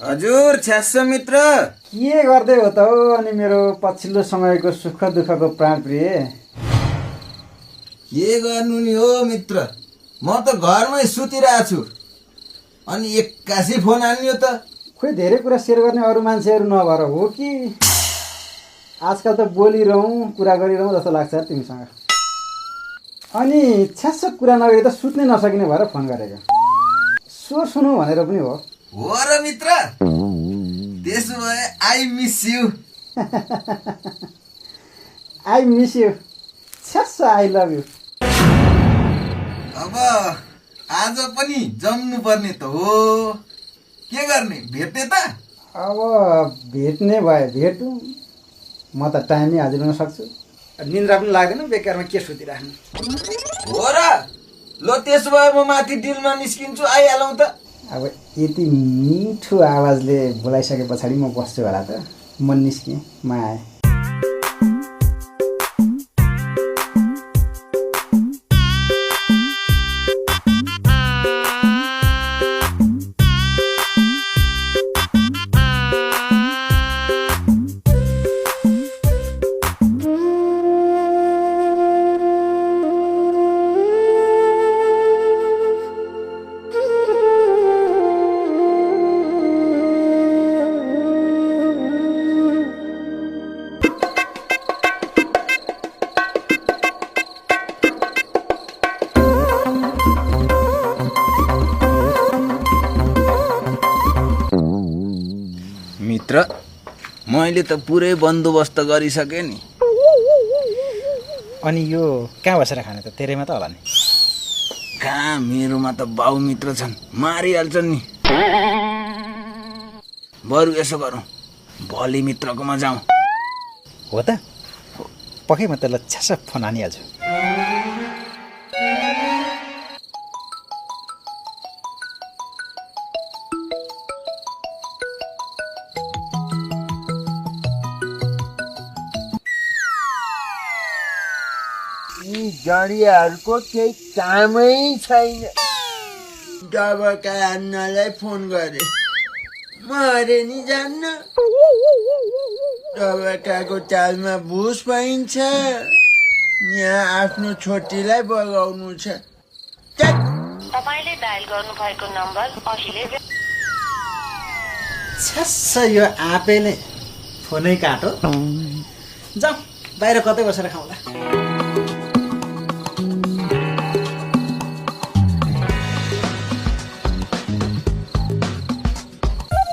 हजुर छ्यास्स मित्र के गर्दै हो त हो अनि मेरो पछिल्लो समयको सुख दुःखको प्राणप्रिय? के गर्नु नि हो मित्र, म त घरमै सुतिरहेको छु अनि एक्कासी फोन हान्यो त। खोइ धेरै कुरा सेयर गर्ने अरू मान्छेहरू नभएर हो कि आजकल त बोलिरहँ कुरा गरिरहँ जस्तो लाग्छ तिमीसँग। अनि छ्यास्स कुरा नगरी त सुत्नै नसकिने भएर फोन गरेको। स्वर सुनौ भनेर पनि हो। हो र मित्र, त्यसो भए I miss you. I miss you. छ्यास्स आई लभ यु। अब आज पनि जम्नु पर्ने त हो, के गर्ने, भेट्ने त। अब भेट्ने भए भेटौँ, म त टाइमै हाजिर सक्छु। निन्द्रा पनि लाग्दैन, बेकारमा के सुतिराख्नु। हो र, ल त्यसो भए म माथि डिलमा निस्किन्छु, आइहालौँ त। अब यति मिठो आवाजले बोलाइसके पछाडि म बस्छु होला त। म निस्केँ, म आएँ। मित्र, मैले त पुरै बन्दोबस्त गरिसकेँ नि। अनि यो कहाँ बसेर खाने त? तेरैमा त होला नि। कहाँ, मेरोमा त बाउ मित्र छन्, मारिहाल्छन् नि। बरु यसो गरौँ, भोलि मित्रकोमा जाउँ। हो त, पक्कै म त्यसलाई छ्यास फोन हानिहाल्छु। यी जडियाहरूको केही कामै छैन। डबका हान्नलाई फोन गरे, मरे नि जान्न। डबकाको चालमा भुस पाइन्छ, यहाँ आफ्नो छोटीलाई बगाउनु छ। तपाईले डायल गर्नु भएको नम्बर अहिले छ्यास यो आपेले फोनै काटो। जाऊ बाहिर कतै बसेर खाउँला।